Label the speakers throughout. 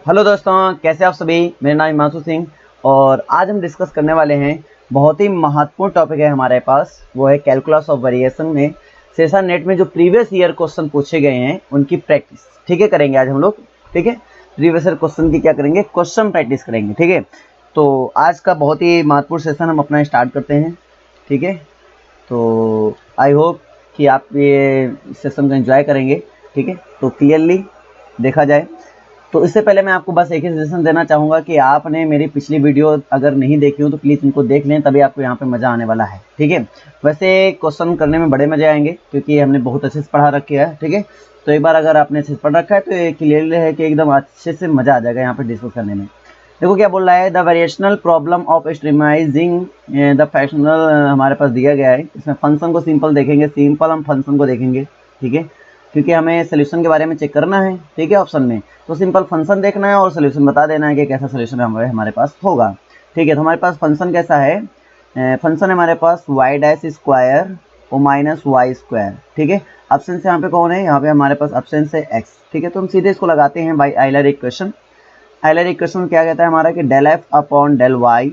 Speaker 1: Hello दोस्तों, कैसे आप सभी। मेरा नाम हिमांशु सिंह और आज हम डिस्कस करने वाले हैं बहुत ही महत्वपूर्ण टॉपिक है हमारे पास, वो है कैलकुलस ऑफ वेरिएशन में सेशन नेट में जो प्रीवियस ईयर क्वेश्चन पूछे गए हैं उनकी प्रैक्टिस। ठीक है, करेंगे आज हम लोग। ठीक है, प्रीवियस ईयर क्वेश्चन की क्या करेंगे, क्वेश्चन प्रैक्टिस करेंगे। ठीक है, तो आज का बहुत ही महत्वपूर्ण सेशन हम अपना स्टार्ट करते हैं। ठीक है, तो आई होप कि आप ये सेशन को एंजॉय करेंगे। ठीक है, तो क्लियरली देखा जाए तो इससे पहले मैं आपको बस एक ही सजेशन देना चाहूँगा कि आपने मेरी पिछली वीडियो अगर नहीं देखी हो तो प्लीज़ इनको देख लें, तभी आपको यहाँ पे मज़ा आने वाला है। ठीक है, वैसे क्वेश्चन करने में बड़े मज़े आएंगे क्योंकि हमने बहुत अच्छे से पढ़ा रखा है। ठीक है, तो एक बार अगर आपने अच्छे से पढ़ रखा है तो ये क्लियरली है कि एकदम अच्छे से मज़ा आ जाएगा यहाँ पर डिस्कस करने में। देखो क्या बोल रहा है, the variational problem of extremizing the functional हमारे पास दिया गया है। इसमें फंक्शन को सिंपल देखेंगे, सिंपल हम फंक्शन को देखेंगे। ठीक है, क्योंकि हमें सोल्यूशन के बारे में चेक करना है। ठीक है, ऑप्शन में तो सिंपल फंक्शन देखना है और सोल्यूशन बता देना है कि कैसा सोल्यूशन हमारे पास होगा। ठीक है, तो हमारे पास फंक्शन कैसा है, फंक्शन है हमारे पास वाई डैश स्क्वायर और माइनस वाई स्क्वायर। ठीक है, ऑप्शन से यहाँ पे कौन है, यहाँ पे हमारे पास ऑप्शन से एक्स। ठीक है, तो हम सीधे इसको लगाते हैं by Euler equation. Euler equation क्या कहता है हमारा कि del f upon del y,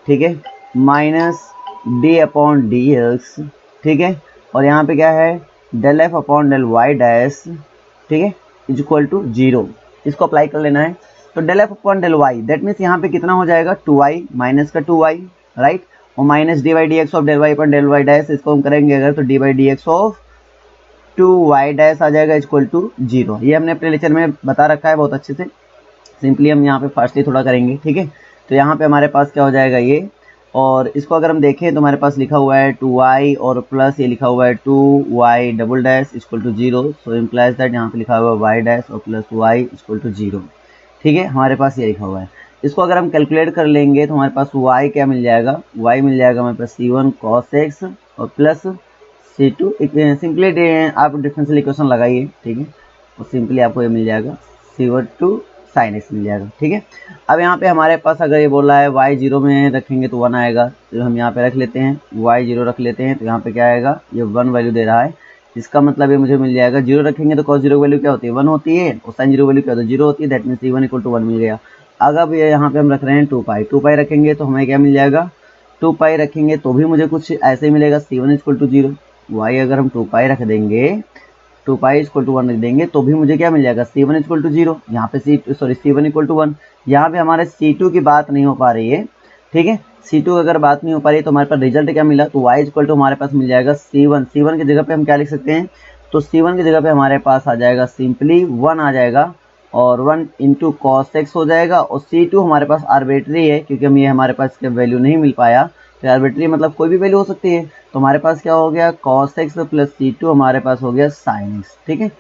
Speaker 1: ठीक है, minus d upon d x. ठीक है, और यहाँ पे क्या है, del f upon del y dash, ठीक है, इज इक्वल टू 0। इसको अप्लाई कर लेना है। तो del f upon del y that means यहाँ पे कितना हो जाएगा 2y माइनस का 2y, राइट, और minus d by d x of del y upon del y dash, इसको हम करेंगे अगर तो d by d x of 2y dash आ जाएगा इक्वल टू 0। ये हमने अपने लेक्चर में बता रखा है बहुत अच्छे से। सिंपली हम यहाँ पे फास्टली थोड़ा करेंगे। ठीक है, तो यहाँ पे हमारे पास क्या हो जाएगा ये, और इसको अगर हम देखें तो हमारे पास लिखा हुआ है 2y और प्लस ये लिखा हुआ है 2y double dash equal to 0। So implies that यहाँ पे लिखा हुआ है y डैश और प्लस y इक्वल टू 0। ठीक है, हमारे पास ये लिखा हुआ है। इसको अगर हम कैलकुलेट कर लेंगे तो हमारे पास y क्या मिल जाएगा, y मिल जाएगा हमारे पास c1 cos x और प्लस c2। सिंपली आप डिफरेंशियल इक्वेशन लगाइए। ठीक है, और सिंपली आपको ये मिल जाएगा c2 साइन एक्स मिल जाएगा। ठीक है, अब यहाँ पे हमारे पास अगर ये बोल रहा है y 0 में रखेंगे तो 1 आएगा, तो हम यहाँ पे रख लेते हैं y 0 रख लेते हैं, तो यहाँ पे क्या आएगा, ये 1 वैल्यू दे रहा है। इसका मतलब ये मुझे मिल जाएगा 0 रखेंगे तो cos 0 की वैल्यू क्या होती है 1 होती है, और sin 0 वैल्यू क्या होती है 0 होती है। That means c1 equal to 1 मिल गया। अगर ये यहाँ पे हम रख रहे हैं 2 पाई रखेंगे तो हमें क्या मिल जाएगा, 2 पाई रखेंगे तो भी मुझे कुछ ऐसे ही मिलेगा c1 इक्वल टू 0। y अगर हम 2 पाई रख देंगे, 2 पाई इक्वल टू 1 रख देंगे तो भी मुझे क्या मिल जाएगा c1 इक्वल टू 0। यहाँ पे c1 इक्वल टू 1। यहाँ पे हमारे c2 की बात नहीं हो पा रही है। ठीक है, c2 अगर बात नहीं हो पा रही है तो हमारे पास रिजल्ट क्या मिला, तो y इक्वल टू हमारे पास मिल जाएगा c1 की जगह पे हम क्या लिख सकते हैं, तो c1 की जगह पे हमारे पास आ जाएगा सिंपली 1 आ जाएगा, और 1 इंटू कॉस एक्स हो जाएगा, और c2 हमारे पास आर्बिट्री है क्योंकि हम ये हमारे पास इसका वैल्यू नहीं मिल पाया, तो आर्बिट्री मतलब कोई भी वैल्यू हो सकती है। तो हमारे पास क्या हो गया cos x प्लस c2 हमारे पास हो गया sin x। ठीक है,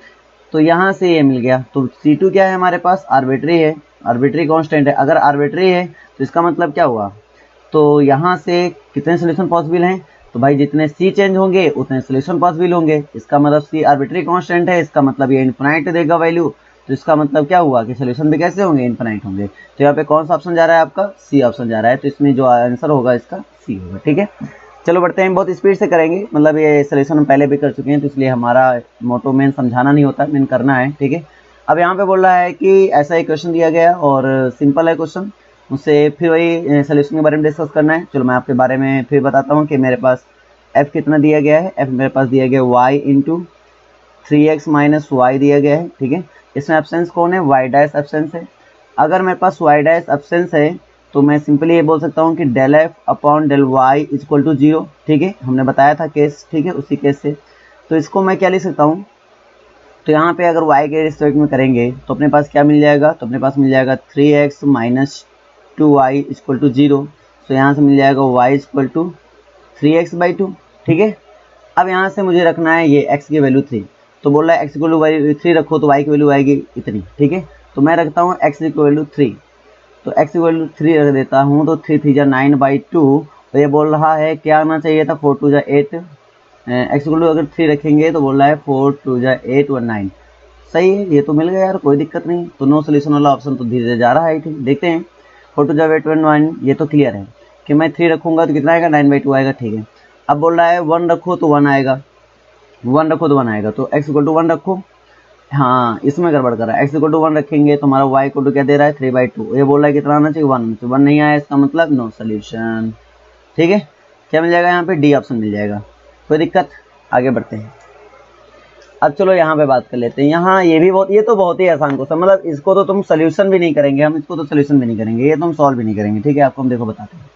Speaker 1: तो यहाँ से ये मिल गया। तो c2 क्या है हमारे पास, आर्बिट्री है, आर्बिट्री कांस्टेंट है। अगर आर्बिट्री है तो इसका मतलब क्या हुआ, तो यहाँ से कितने सोल्यूशन पॉसिबल हैं, तो भाई जितने c चेंज होंगे उतने सोल्यूशन पॉसिबल होंगे। इसका मतलब c आर्बिट्री कांस्टेंट है, इसका मतलब ये इन्फिनाइट देगा वैल्यू, तो इसका मतलब क्या हुआ कि सोल्यूशन भी कैसे होंगे, इन्फिनाइट होंगे। तो यहाँ पे कौन सा ऑप्शन जा रहा है आपका, सी ऑप्शन जा रहा है, तो इसमें जो आंसर होगा इसका सी होगा। ठीक है, चलो बढ़ते हैं, बहुत स्पीड से करेंगे, मतलब ये सोल्यूशन हम पहले भी कर चुके हैं तो इसलिए हमारा मोटो मेन समझाना नहीं होता, मेन करना है। ठीक है, अब यहाँ पे बोल रहा है कि ऐसा एक क्वेश्चन दिया गया और सिंपल है क्वेश्चन, उससे फिर वही सोल्यूशन के बारे में डिस्कस करना है। चलो मैं आपके बारे में फिर बताता हूँ कि मेरे पास एफ कितना दिया गया है, एफ मेरे पास दिया गया Y into 3x minus Y दिया गया है। ठीक है, इसमें एब्सेंस कौन है, वाई डैश एब्सेंस है। अगर मेरे पास वाई डैश एब्सेंस है तो मैं सिंपली ये बोल सकता हूँ कि del f upon del y equal to 0। ठीक है, हमने बताया था केस, ठीक है, उसी केस से। तो इसको मैं क्या लिख सकता हूँ, तो यहाँ पे अगर y के रिस्पेक्ट में करेंगे तो अपने पास क्या मिल जाएगा, तो अपने पास मिल जाएगा 3x minus 2y equal to 0। तो यहाँ से मिल जाएगा y equal to 3x by 2। ठीक है, अब यहाँ से मुझे रखना है ये x की वैल्यू 3, तो बोल रहा है x इक्वल टू 3 रखो तो y की वैल्यू आएगी इतनी। ठीक है, तो मैं रखता हूँ x इक्वल टू 3, तो x इक्वल टू 3 रख देता हूँ, तो 3 3 जा 9 बाई 2। तो ये बोल रहा है क्या आना चाहिए था 4 2 जा 8, x इक्वल टू अगर 3 रखेंगे तो बोल रहा है 4 2 जा 8 और 9। सही है, ये तो मिल गया यार, कोई दिक्कत नहीं। तो नो सोल्यूशन वाला ऑप्शन तो धीरे धीरे जा रहा है। ठीक, देखते हैं 4 2 जा 8 और 9, ये तो क्लियर है कि मैं 3 रखूँगा तो कितना आएगा 9 बाई 2 आएगा। ठीक है, अब बोल रहा है 1 रखो तो 1 आएगा, 1 रखो तो 1 आएगा, तो x इक्वल टू 1 रखो, हाँ इसमें गड़बड़ कर रहा है। x इक्वल टू 1 रखेंगे तो हमारा y इक्वल टू क्या दे रहा है 3/2। ये बोल रहा है कितना आना चाहिए 1, तो 1 नहीं आया, इसका मतलब नो सोल्यूशन। ठीक है, क्या मिल जाएगा यहाँ पे, डी ऑप्शन मिल जाएगा। कोई दिक्कत, आगे बढ़ते हैं। अब चलो यहाँ पे बात कर लेते हैं। यहाँ ये भी बहुत, ये तो बहुत ही आसान क्वेश्चन, मतलब इसको तो तुम सोल्यूशन भी नहीं करेंगे, हम इसको तो सोल्यूशन भी नहीं करेंगे, ये तो हम सॉल्व भी नहीं करेंगे। ठीक है, आपको हम देखो बताते हैं,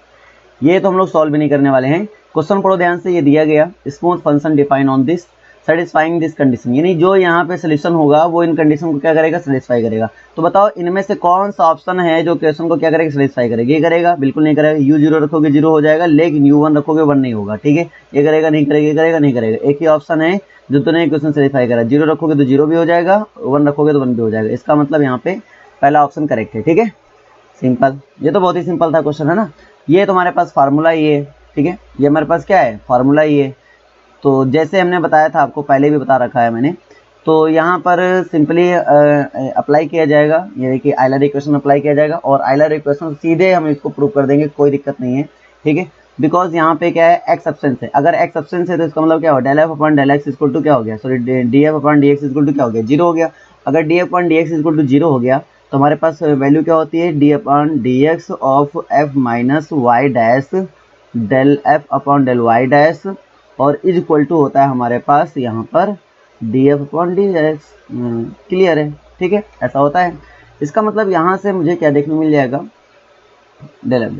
Speaker 1: ये तो हम लोग सॉल्व भी नहीं करने वाले हैं। क्वेश्चन पढ़ो ध्यान से, ये दिया गया smooth function define on this satisfying this condition, यानी जो यहाँ पे सोल्यूशन होगा वो इन कंडीशन को क्या करेगा, सेटिस्फाई करेगा। तो बताओ इनमें से कौन सा ऑप्शन है जो क्वेश्चन को क्या करेगा, सेटिस्फाई करेगा। ये करेगा, बिल्कुल नहीं करेगा। u0 रखोगे 0 हो जाएगा, लेकिन u1 रखोगे 1 नहीं होगा। ठीक है, ये करेगा नहीं करेगा, ये करेगा नहीं करेगा। एक ही ऑप्शन है जो तुमने क्वेश्चन सेटिस्फाई करा, 0 रखोगे तो 0 भी हो जाएगा, 1 रखोगे तो 1 भी हो जाएगा। इसका मतलब यहाँ पे पहला ऑप्शन करेक्ट है। ठीक है, सिंपल, ये तो बहुत ही सिंपल था क्वेश्चन, है ना। ये तुम्हारे पास फार्मूला ये है। ठीक है, ये हमारे पास क्या है, फार्मूला ये। तो जैसे हमने बताया था, आपको पहले भी बता रखा है मैंने, तो यहाँ पर सिंपली अप्लाई किया जाएगा, ये देखिए आयलर इक्वेशन अप्लाई किया जाएगा, और आयलर इक्वेशन सीधे हम इसको प्रूव कर देंगे, कोई दिक्कत नहीं है। ठीक है, बिकॉज यहाँ पे क्या है, एक्स सब्सटेंस है। अगर एक्स सब्सटेंस है तो इसका मतलब क्या हो, del f upon del x equal to क्या हो गया, sorry d f upon d x equal to क्या हो गया, 0 हो गया। अगर d f upon d x equal to 0 हो गया तो हमारे पास वैल्यू क्या होती है, d upon d x of f minus y dash del f upon del y dash, और इज इक्वल टू होता है हमारे पास यहाँ पर d f upon d x. Clear है। ठीक है, ऐसा होता है। इसका मतलब यहाँ से मुझे क्या देखने मिल जाएगा, डेल एफ,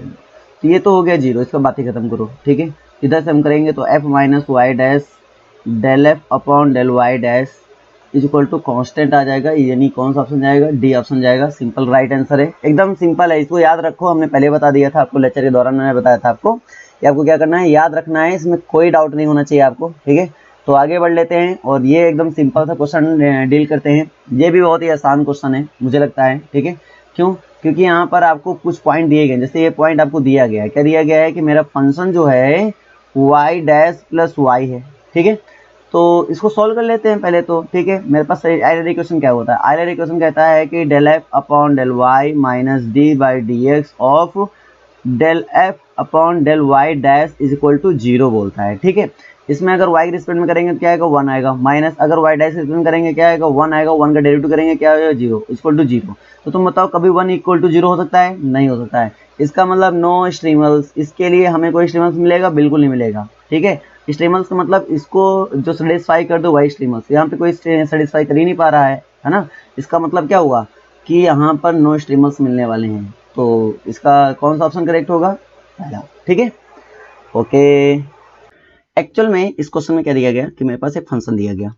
Speaker 1: तो ये तो हो गया 0, इसका बात ही खत्म करो। ठीक है, इधर से हम करेंगे तो f minus y dash del f upon del y dash is equal to constant आ जाएगा, यानी कौन सा ऑप्शन जाएगा, डी ऑप्शन जाएगा। सिंपल राइट आंसर है, एकदम सिंपल है। इसको याद रखो, हमने पहले बता दिया था आपको, लेक्चर के दौरान मैंने बताया था आपको कि आपको क्या करना है, याद रखना है, इसमें कोई डाउट नहीं होना चाहिए आपको। ठीक है, तो आगे बढ़ लेते हैं, और ये एकदम सिंपल सा क्वेश्चन डील करते हैं। ये भी बहुत ही आसान क्वेश्चन है मुझे लगता है। ठीक है, क्यों, क्योंकि यहाँ पर आपको कुछ पॉइंट दिए गए, जैसे ये पॉइंट आपको दिया गया है, क्या दिया गया है कि मेरा फंक्शन जो है वाई डैश प्लस वाई है। ठीक है, तो इसको सॉल्व कर लेते हैं पहले तो। ठीक है, मेरे पास आयलर इक्वेशन क्या होता है, आयलर इक्वेशन कहता है कि del f upon del y minus d by d x of del f upon del y dash is equal to 0 बोलता है। ठीक है, इसमें अगर y के रिस्पेक्ट में करेंगे तो क्या आएगा, 1 आएगा, माइनस अगर y डैश के रिस्पेक्ट में करेंगे क्या आएगा, 1 आएगा, 1 का डेरिवेटिव करेंगे क्या आएगा, 0 इक्वल टू 0। तो तुम बताओ कभी 1 इक्वल टू 0 हो सकता है, नहीं हो सकता है। इसका मतलब नो स्ट्रीमल्स, इसके लिए हमें कोई स्ट्रीमल्स मिलेगा, बिल्कुल नहीं मिलेगा। ठीक है, स्ट्रीमल्स का मतलब इसको जो सेटिस्फाई कर दो वही स्ट्रीमल्स, यहाँ पे कोई सेटिस्फाई कर ही नहीं पा रहा है ना। इसका मतलब क्या हुआ कि यहाँ पर नो स्ट्रीमल्स मिलने वाले हैं, तो इसका कौन सा ऑप्शन करेक्ट होगा, पहला। ठीक है, ओके। एक्चुअल में इस क्वेश्चन में क्या दिया गया कि मेरे पास एक फंक्शन दिया गया,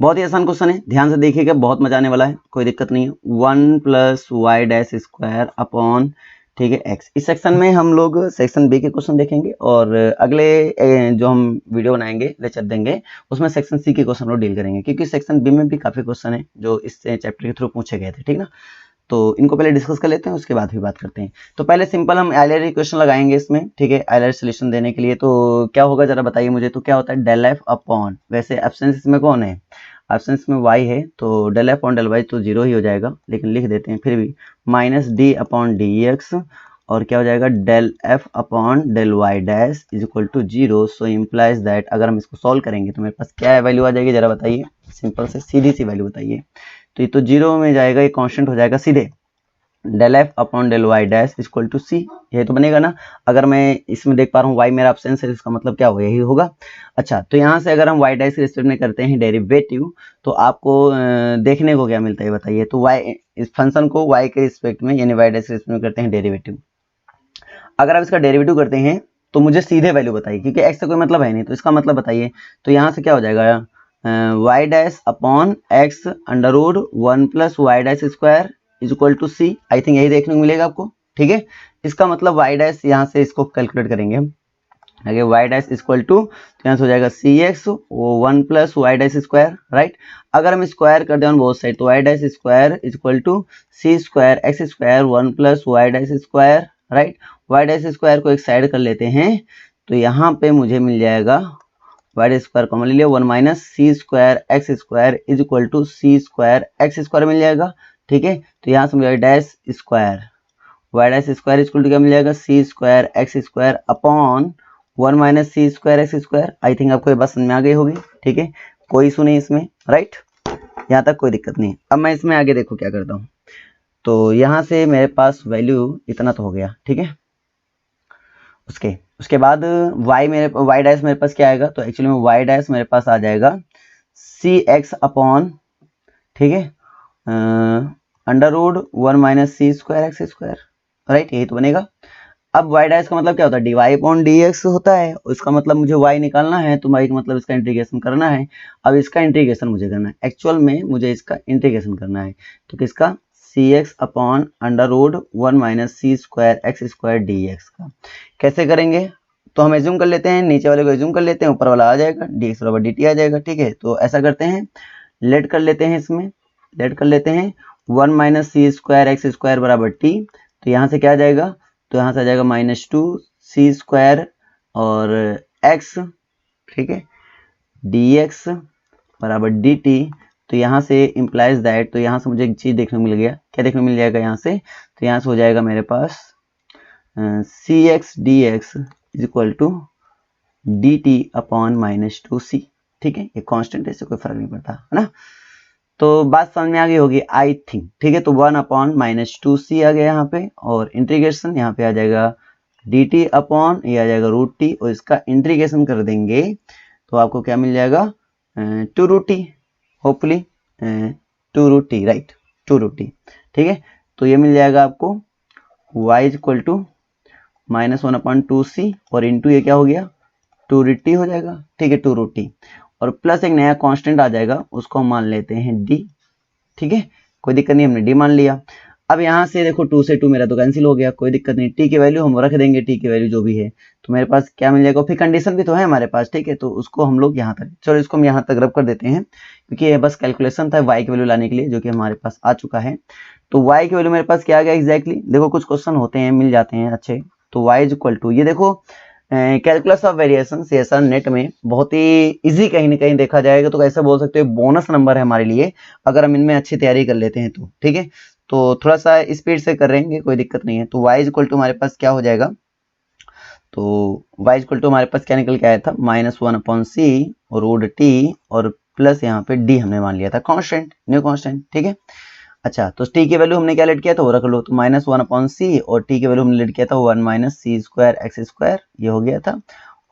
Speaker 1: बहुत ही आसान क्वेश्चन है, ध्यान से देखिएगा, बहुत मजा आने वाला है, कोई दिक्कत नहीं है। 1 plus y dash square upon, ठीक है, एक्स। इस सेक्शन में हम लोग सेक्शन बी के क्वेश्चन देखेंगे, और अगले जो हम वीडियो बनाएंगे, लेक्चर देंगे, उसमें सेक्शन सी के क्वेश्चन लोग डील करेंगे, क्योंकि सेक्शन बी में भी काफी क्वेश्चन है जो इस चैप्टर के थ्रू पूछे गए थे। ठीक ना, तो इनको पहले डिस्कस कर लेते हैं, उसके बाद भी बात करते हैं। तो पहले सिंपल हम आयलर इक्वेशन लगाएंगे इसमें। ठीक है, आयलर सोल्यूशन देने के लिए तो क्या होगा जरा बताइए मुझे, तो क्या होता है, डेल एफ अपॉन, वैसे एब्सेंस इसमें कौन है, एब्सेंस में y है, तो del f upon del y तो 0 ही हो जाएगा, लेकिन लिख देते हैं फिर भी, minus d upon d x, और क्या हो जाएगा, del f upon del y dash is equal to 0। So implies that, अगर हम इसको सॉल्व करेंगे तो मेरे पास क्या वैल्यू आ जाएगी, जरा बताइए, सिंपल से सीधी सी वैल्यू बताइए। तो ये तो 0 में जाएगा, ये कांस्टेंट हो जाएगा सीधे, del f upon del y dash equal to c, यही तो बनेगा ना। अगर मैं इसमें देख पा रहा हूँ y मेरा एब्सेंस है, इसका मतलब क्या होगा, यही होगा। अच्छा, तो यहाँ से अगर हम y डैश के रिस्पेक्ट में करते हैं डेरिवेटिव, तो आपको देखने को क्या मिलता है बताइए। तो y, इस फंक्शन को y के रिस्पेक्ट में यानी y डैश के रिस्पेक्ट में करते हैं डेरिवेटिव, अगर आप इसका डेरिवेटिव करते हैं तो मुझे सीधे वैल्यू बताइए, क्योंकि x से कोई मतलब है नहीं, तो इसका मतलब बताइए। तो यहाँ से क्या हो जाएगा, y dash upon x under root 1 plus y dash square is equal to c, I think यही देखने को मिलेगा आपको। ठीक है, इसका मतलब y डैश, यहाँ से इसको कैलकुलेट करेंगे हम, आगे y डैश इक्वल टू, तो यहाँ से हो जाएगा c x 1 plus y dash square, right. अगर हम स्क्वायर कर दें ऑन बोथ साइड, तो y dash square is equal to c square x square 1 plus y dash square, right. Y dash square को एक साइड कर लेते हैं, तो यहाँ पे मुझे मिल जाएगा वाई डैश स्क्वायर कॉमन ले लिया, 1 minus c square x square is equal to c square x square मिल जाएगा। ठीक है, तो यहाँ से y dash square equal to क्या मिल जाएगा, c square x square upon 1 minus c square x square. I think आपको ये बात समझ में आ गई होगी। ठीक है, कोई इशू नहीं इसमें, राइट। यहाँ तक कोई दिक्कत नहीं है। अब मैं इसमें आगे देखो क्या करता हूँ। तो यहाँ से मेरे पास वैल्यू इतना तो हो गया, ठीक है। उसके बाद y डैश मेरे पास क्या आएगा, तो एक्चुअली में y डैश मेरे पास आ जाएगा सी एक्स अपॉन, ठीक है, under root 1 minus c square x square, right, यही तो बनेगा। अब y डैश का मतलब क्या होता है, d y upon d x होता है। इसका मतलब मुझे y निकालना है, तो y का मतलब इसका इंटीग्रेशन करना है। अब इसका इंटीग्रेशन मुझे करना है, एक्चुअल में मुझे इसका इंटीग्रेशन करना है, तो किसका, c x upon under root 1 minus c square x square d x का। कैसे करेंगे, तो हम एज्यूम कर लेते हैं, नीचे वाले को एज्यूम कर लेते हैं, ऊपर वाला आ जाएगा, डी एक्स बराबर डी टी आ जाएगा, ठीक है। तो ऐसा करते हैं, लेट कर लेते हैं, इसमें लेट कर लेते हैं 1 minus c square x square बराबर टी। तो यहाँ से क्या आ जाएगा, तो यहाँ से आ जाएगा -2 सी स्क्वायर और एक्स, ठीक है, डी एक्स बराबर डी टी। तो यहाँ से इम्प्लाइज दैट, तो यहाँ से मुझे एक चीज़ देखने को मिल गया, क्या देखने को मिल जाएगा यहाँ से, तो यहाँ से हो जाएगा मेरे पास c x d x is equal to d t upon -2c, ठीक है। ये कांस्टेंट है, इससे कोई फर्क नहीं पड़ता, है ना। तो बात समझ में आ गई होगी आई थिंक, ठीक है। तो 1 अपॉन -2c आ गया यहाँ पे, और इंटीग्रेशन यहाँ पे आ जाएगा dt अपॉन, ये आ जाएगा रूट टी, और इसका इंटीग्रेशन कर देंगे तो आपको क्या मिल जाएगा, 2 root t, hopefully 2 root t, right, 2 root t, ठीक है। तो ये मिल जाएगा आपको y is equal to -1 upon 2c, और इंटू ये क्या हो गया, 2 रूट टी हो जाएगा, ठीक है, 2 रूट टी, और प्लस एक नया कांस्टेंट आ जाएगा, उसको हम मान लेते हैं d, ठीक है, कोई दिक्कत नहीं, हमने d मान लिया। अब यहाँ से देखो 2 से 2 मेरा तो कैंसिल हो गया, कोई दिक्कत नहीं, t की वैल्यू हम रख देंगे, t की वैल्यू जो भी है, तो मेरे पास क्या मिल जाएगा, फिर कंडीशन भी तो है हमारे पास, ठीक है, तो उसको हम लोग यहाँ तक, चलो इसको हम यहाँ तक रब कर देते हैं, क्योंकि ये बस कैलकुलेशन था y की वैल्यू लाने के लिए, जो कि हमारे पास आ चुका है। तो y की वैल्यू मेरे पास क्या आ गया एग्जैक्टली, देखो कुछ क्वेश्चन होते हैं मिल जाते हैं अच्छे। तो y इज इक्वल टू, ये देखो calculus of variation CSR net में बहुत ही इजी कहीं ना कहीं देखा जाएगा, तो कैसे बोल सकते हो बोनस नंबर है हमारे लिए, अगर हम इनमें अच्छी तैयारी कर लेते हैं तो, ठीक है। तो थोड़ा सा स्पीड से कर रहेंगे, कोई दिक्कत नहीं है। तो y इज इक्वल टू हमारे पास क्या हो जाएगा, तो y इज इक्वल टू हमारे पास क्या निकल के आया था, -1 अपॉन सी रूट टी, और प्लस यहाँ पे d हमने मान लिया था कांस्टेंट, न्यू कांस्टेंट, ठीक है। अच्छा, तो t की वैल्यू हमने क्या लेट किया था वो रख लो, तो -1 अपॉन सी, और t की वैल्यू हमने लेट किया था 1 minus c square x square, ये हो गया था,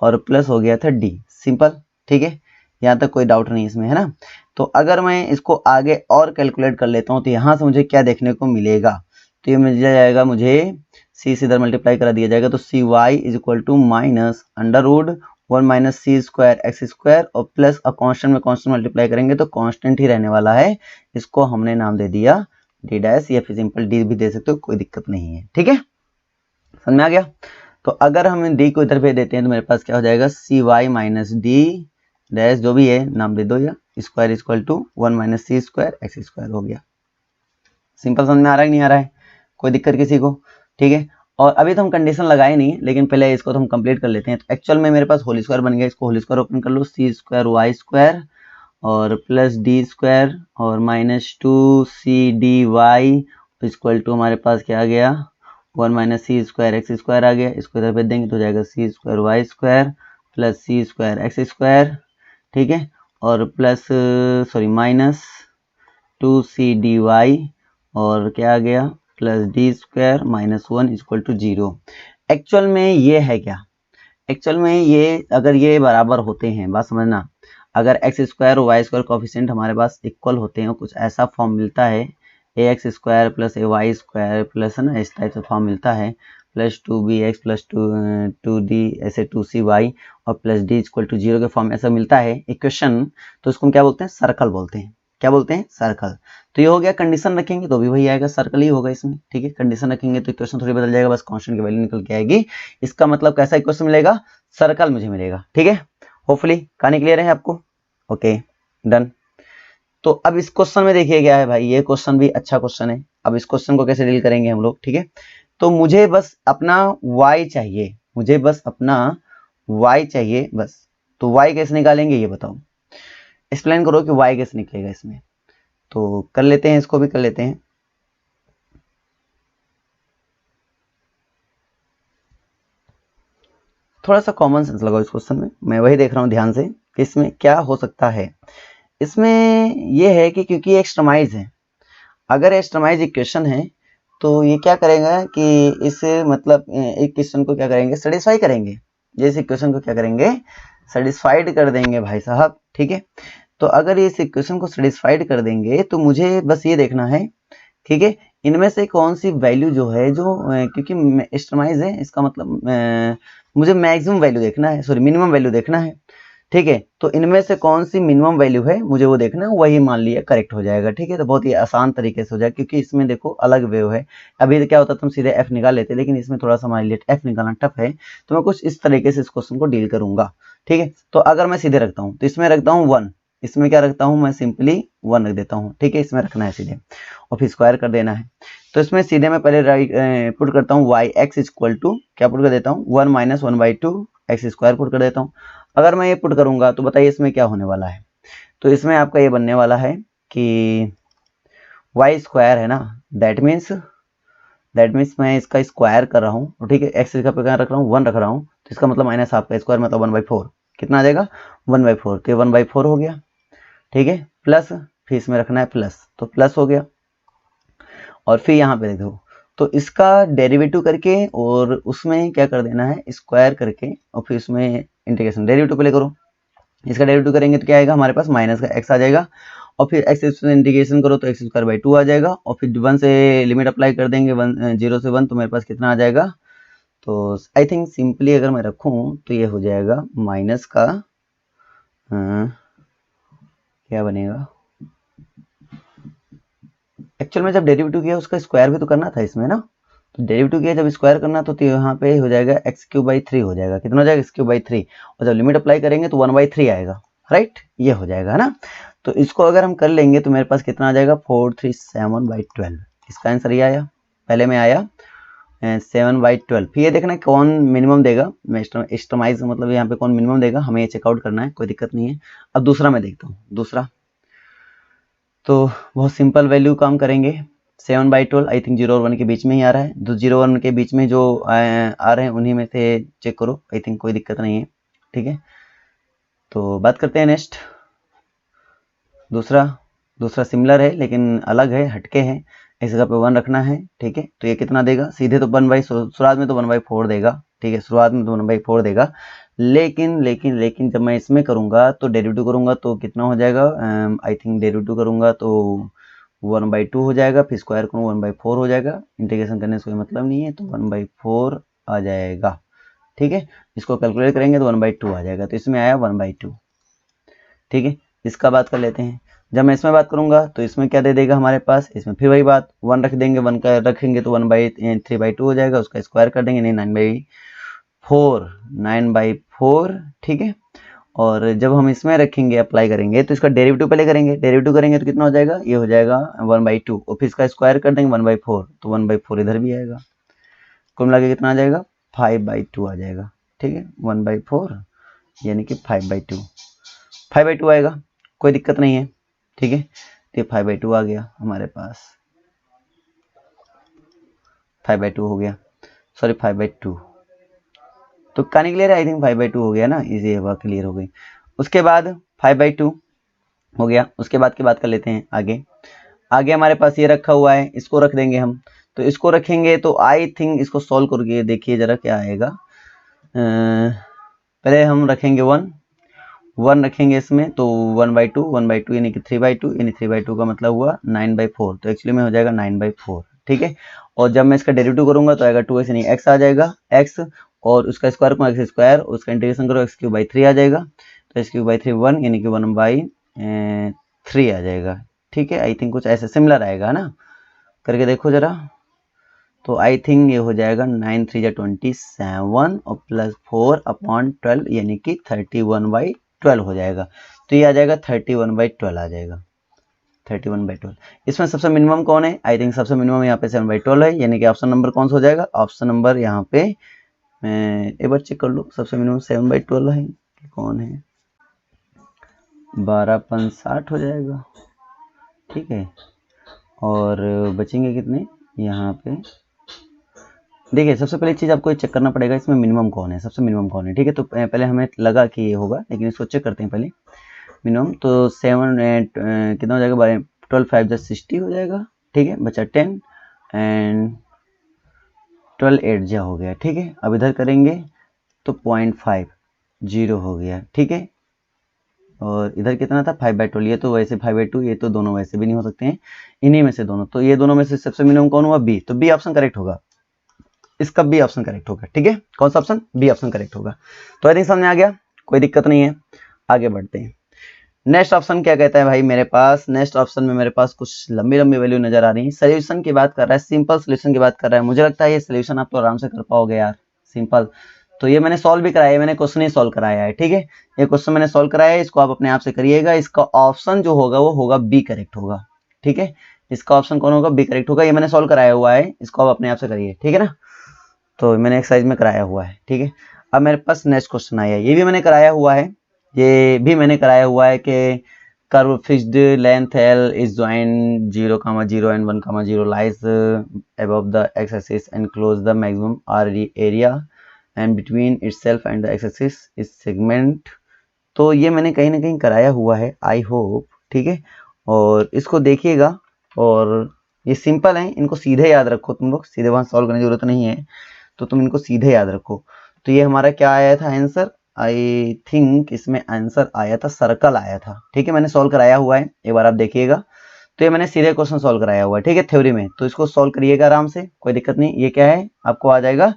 Speaker 1: और प्लस हो गया था d, सिंपल, ठीक है। यहाँ तक कोई डाउट नहीं इसमें, है ना। तो अगर मैं इसको आगे और कैलकुलेट कर लेता हूँ, तो यहाँ से मुझे क्या देखने को मिलेगा, तो ये मिल जाएगा मुझे, c से इधर मल्टीप्लाई करा दिया जाएगा, तो c y is equal to minus under root 1 minus c square x square, और प्लस कांस्टेंट में कांस्टेंट मल्टीप्लाई करेंगे तो कांस्टेंट ही रहने वाला है, इसको हमने नाम दे दिया डी डैश, या फिर सिंपल डी भी दे सकते हो, कोई दिक्कत नहीं है, ठीक है, समझ में आ गया। तो अगर हम डी को इधर भेज देते हैं तो मेरे पास क्या हो जाएगा, c y minus d dash, जो भी है नाम दे दो, या square equal to 1 minus c square x square हो गया। सिंपल समझ में आ रहा है, नहीं आ रहा है, कोई दिक्कत किसी को, ठीक है। और अभी तो हम कंडीशन लगाए नहीं, लेकिन पहले इसको तो हम कंप्लीट कर लेते हैं। तो एक्चुअल में मेरे पास होल स्क्वायर बन गया, इसको होल स्क्वायर ओपन कर लो, सी स्क्वायर वाई स्क्वायर और प्लस डी स्क्वायर और -2 c d y equal to हमारे पास क्या आ गया, 1 minus c square x square आ गया, इसको इधर भेज देंगे तो हो जाएगा c square y square plus c square x square, ठीक है, और प्लस -2c/dy, और क्या आ गया, plus d square -1 equal to 0। Actual में ये है क्या, एक्चुअल में ये अगर ये बराबर होते हैं, बात समझना, अगर एक्स स्क्वायर और वाई स्क्वायर कोफिशिएंट हमारे पास इक्वल होते हैं, कुछ ऐसा फॉर्म मिलता है, ए एक्स स्क्वायर प्लस ए वाई स्क्वायर प्लस, है ना, इस टाइप से फॉर्म मिलता है, प्लस 2bx प्लस 2d ऐसे 2cy और प्लस d इक्वल टू 0 के फॉर्म ऐसा मिलता है इक्वेशन, तो उसको हम क्या बोलते हैं, सर्कल बोलते हैं, क्या बोलते हैं, सर्कल। तो ये हो गया, कंडीशन रखेंगे तो भी वही आएगा, सर्कल ही होगा इसमें, ठीक है। कंडीशन रखेंगे तो इक्वेशन थोड़ी बदल जाएगा, बस कांस्टेंट की वैल्यू निकल के आएगी, इसका मतलब कैसा इक्वेशन मिलेगा, सर्कल मुझे मिलेगा, ठीक है। होपफुली कहानी क्लियर है आपको, ओके डन। तो अब इस क्वेश्चन में देखिए क्या है भाई, ये क्वेश्चन भी अच्छा क्वेश्चन है। अब इस क्वेश्चन को कैसे डील करेंगे हम लोग, ठीक है। तो मुझे बस अपना y चाहिए, मुझे बस अपना y चाहिए बस। तो y कैसे निकालेंगे ये बताओ, एक्सप्लेन करो कि y कैसे निकलेगा इसमें। तो कर लेते हैं, इसको भी कर लेते हैं। थोड़ा सा कॉमन सेंस लगाओ इस क्वेश्चन में, मैं वही देख रहा हूं ध्यान से कि इसमें क्या हो सकता है। इसमें ये है कि क्योंकि एक्सट्रीमाइज है, अगर एक्सट्रीमाइज इक्वेशन है तो ये क्या करेगा कि इस मतलब एक क्वेश्चन को क्या करेंगे, सेटिस्फाई करेंगे, जैसे इक्वेशन को क्या करेंगे, सेटिस्फाइड कर देंगे भाई साहब, ठीक है। तो अगर इस इक्वेशन को सेटिस्फाइड कर देंगे तो मुझे बस ये देखना है, ठीक है, इनमें से कौन सी वैल्यू जो है जो क्योंकि एक्सट्रीमाइज है इसका मतलब मुझे मैक्सिमम वैल्यू देखना है, सॉरी मिनिमम वैल्यू देखना है, ठीक है। तो इनमें से कौन सी मिनिमम वैल्यू है मुझे वो देखना है, वही मान लिया करेक्ट हो जाएगा, ठीक है। तो बहुत ही आसान तरीके से हो जाएगा क्योंकि इसमें देखो अलग वे है। अभी क्या होता है तुम सीधे एफ निकाल लेते, लेकिन इसमें थोड़ा सा हमारे लिए एफ निकालना टफ है, तो मैं कुछ इस तरीके से इस क्वेश्चन को डील करूंगा, ठीक है। तो अगर मैं सीधे रखता हूँ तो इसमें रखता हूँ 1, इसमें क्या रखता हूँ मैं सिंपली 1 रख देता हूँ, ठीक है। इसमें रखना है सीधे और फिर स्क्वायर कर देना है। तो इसमें सीधे मैं पहले राइट पुट करता हूँ वाई एक्स इक्वल टू क्या पुट कर देता हूँ 1 माइनस 1/2 एक्स स्क्वायर पुट कर देता हूँ। अगर मैं ये पुट करूंगा तो बताइए इसमें क्या होने वाला है, तो इसमें आपका ये बनने वाला है कि वाई स्क्वायर है ना, दैट मीन्स मैं इसका स्क्वायर कर रहा हूँ, ठीक है। एक्स का क्या रख रहा हूँ 1 रख रहा हूँ, तो इसका मतलब माइनस आपका स्क्वायर मतलब 1/4 कितना आ जाएगा 1/4, तो 1/4 हो गया, ठीक है। प्लस फिर इसमें रखना है प्लस, तो प्लस हो गया। और फिर यहाँ पे देखो तो इसका डेरिवेटिव करके और उसमें क्या कर देना है स्क्वायर करके, और फिर उसमें इंटीग्रेशन डेरिवेटिव पहले करो, इसका डेरिवेटिव करेंगे तो क्या आएगा हमारे पास माइनस का एक्स आ जाएगा, और फिर एक्स से इंटीग्रेशन करो तो एक्स स्क्वायर बाई 2 आ जाएगा, और फिर 1 से लिमिट अप्लाई कर देंगे 0 से 1 तो मेरे पास कितना आ जाएगा। तो आई थिंक सिंपली अगर मैं रखूँ तो ये हो जाएगा माइनस का क्या बनेगा, एक्चुअल में जब डेरिवेटिव किया उसका स्क्वायर भी तो करना था इसमें ना, तो डेरिवेटिव किया जब स्क्वायर करना तो यहाँ पे हो जाएगा x³/3 हो जाएगा, कितना हो जाएगा x³/3, और जब लिमिट अप्लाई करेंगे तो 1/3 आएगा, राइट, ये हो जाएगा है ना। तो इसको अगर हम कर लेंगे तो मेरे पास कितना आ जाएगा 437/12, इसका आंसर ये आया, पहले में आया 7/12। फिर ये देखना कौन मिनिमम देगा, मैं एक्सट्रीमाइज मतलब यहाँ पे कौन मिनिमम देगा हमें ये चेकआउट करना है, कोई दिक्कत नहीं है। अब दूसरा मैं देखता हूँ, दूसरा तो बहुत सिंपल वैल्यू काम करेंगे, 7/12 आई थिंक 0 और 1 के बीच में ही आ रहा है, तो 0 और 1 के बीच में जो आ रहे हैं उन्हीं में से चेक करो, आई थिंक कोई दिक्कत नहीं है, ठीक है। तो बात करते हैं नेक्स्ट, दूसरा सिमिलर है लेकिन अलग है, हटके है, इस जगह पे 1 रखना है, ठीक है। तो ये कितना देगा, सीधे तो शुरुआत में तो 1/4 देगा, ठीक है, शुरुआत में तो 1/4 देगा, लेकिन जब मैं इसमें करूंगा तो डेरिवेटिव करूंगा तो कितना हो जाएगा, आई थिंक डेरिवेटिव करूंगा तो 1/2 हो जाएगा, फिर स्क्वायर करूँ 1/4 हो जाएगा, इंटीग्रेशन करने से कोई मतलब नहीं है, तो 1/4 आ जाएगा, ठीक है। इसको कैलकुलेट करेंगे तो 1/2 आ जाएगा, तो इसमें आया 1/2, ठीक है। इसका बात कर लेते हैं, जब मैं इसमें बात करूंगा तो इसमें क्या दे देगा हमारे पास, इसमें फिर वही बात 1 रख देंगे, 1 का रखेंगे तो 1/3/2 हो जाएगा, उसका स्क्वायर कर देंगे, नहीं 9/4, ठीक है। और जब हम इसमें रखेंगे अप्लाई करेंगे तो इसका डेरिवेटिव पहले करेंगे तो कितना हो जाएगा, ये हो जाएगा 1/2, और फिर इसका स्क्वायर कर देंगे 1/4, तो 1/4 इधर भी आएगा, कुल मिला के कितना आ जाएगा 5/2 आ जाएगा, ठीक है। 1/4 यानी कि 5/2 आएगा, कोई दिक्कत नहीं है, ठीक है। तो 5/2 आ गया हमारे पास, 5/2 हो गया, सॉरी 5/2, तो कहानी क्लियर है, आई थिंक 5/2 हो गया ना, इजी है, क्लियर हो गई। उसके बाद 5/2 हो गया, उसके बाद की बात कर लेते हैं आगे हमारे पास ये रखा हुआ है, इसको रख देंगे हम, तो इसको रखेंगे तो आई थिंक इसको सॉल्व करके देखिए जरा क्या आएगा। पहले हम रखेंगे 1 रखेंगे इसमें, तो 1/2 यानी कि 3/2, यानी 3/2 का मतलब हुआ 9/4, तो एक्चुअली में हो जाएगा 9/4, ठीक है। और जब मैं इसका डेरिवेटिव करूंगा तो आएगा 2x यानी x आ जाएगा, x और उसका स्क्वायर को x स्क्वायर, उसका इंटीग्रेशन करो x³/3 आ जाएगा, तो x³/3 1 यानी कि 1/3 आ जाएगा, ठीक है। आई थिंक कुछ ऐसे सिमिलर आएगा ना, करके देखो जरा, तो आई थिंक ये हो जाएगा 9 3 जा 27 और प्लस 4/12 यानी कि 31/12 हो जाएगा, तो ये आ जाएगा 31/12 आ जाएगा, 31/12। इसमें सबसे मिनिमम कौन है, आई थिंक सबसे मिनिमम यहाँ पे 7/12 है, यानी कि ऑप्शन नंबर कौन सा हो जाएगा, ऑप्शन नंबर यहाँ पे एक बार चेक कर लो, सबसे मिनिमम 7/12 है कि कौन है, 12/5 हो जाएगा, ठीक है। और बचेंगे कितने यहाँ पे, देखिए सबसे पहले चीज आपको चेक करना पड़ेगा इसमें मिनिमम कौन है, सबसे मिनिमम कौन है, ठीक है। तो पहले हमें लगा कि ये होगा, लेकिन इसको चेक करते हैं पहले। मिनिमम, तो 7 कितना हो जाएगा, 12 5 जा 60 हो जाएगा, ठीक है, बचा 10 एंड 12 8 जा हो गया, ठीक है। अब इधर करेंगे तो 0.5 0 हो गया, ठीक है। और इधर कितना था 5/12, ये तो वैसे 5/2, ये तो दोनों वैसे भी नहीं हो सकते हैं, इन्हीं में से दोनों, तो ये दोनों में से सबसे मिनिमम कौन हुआ, बी, तो बी ऑप्शन करेक्ट होगा, इसका बी ऑप्शन करेक्ट होगा, ठीक है। कौन सा ऑप्शन, बी ऑप्शन करेक्ट होगा। तो आई थिंक समझ में आ गया, कोई दिक्कत नहीं है, आगे बढ़ते हैं। नेक्स्ट ऑप्शन क्या कहता है भाई मेरे पास, नेक्स्ट ऑप्शन में मेरे पास कुछ लंबी लंबी वैल्यू नजर आ रही है, सोल्यूशन की बात कर रहा है, सिंपल सोल्यूशन की बात कर रहा है, मुझे लगता है ये सोल्यूशन आप तो आराम से कर पाओगे यार, सिंपल। तो ये मैंने सॉल्व भी कराया है, मैंने क्वेश्चन ही सॉल्व कराया है, ठीक है, ये क्वेश्चन मैंने सॉल्व कराया है, इसको आप अपने आप से करिएगा, इसका ऑप्शन जो होगा वो होगा बी करेक्ट होगा, ठीक है, इसका ऑप्शन कौन होगा, बी करेक्ट होगा, ये मैंने सॉल्व कराया हुआ है, इसको आप अपने आप से करिए, ठीक है ना, तो मैंने एक्सरसाइज में कराया हुआ है, ठीक है। अब मेरे पास नेक्स्ट क्वेश्चन आया है, ये भी मैंने कराया हुआ है, ये भी मैंने कराया हुआ है कि curve fixed length L is joined 0, 0 and 1, 0 lies above the x-axis and close the maximum area and between itself and the x-axis is segment। तो ये मैंने कहीं ना कहीं कराया हुआ है, आई होप, ठीक है। और इसको देखिएगा, और ये सिंपल है, इनको सीधे याद रखो तुम लोग, सीधे वहां सॉल्व करने की जरूरत नहीं है, तो तुम इनको सीधे याद रखो। तो ये हमारा क्या आया था आंसर, आई थिंक इसमें आंसर आया था सर्कल आया था, ठीक है, मैंने सॉल्व कराया हुआ है, एक बार आप देखिएगा। तो ये मैंने सीधे क्वेश्चन सॉल्व कराया हुआ है, ठीक है, थ्योरी में, तो इसको सॉल्व करिएगा आराम से, कोई दिक्कत नहीं। ये क्या है, आपको आ जाएगा,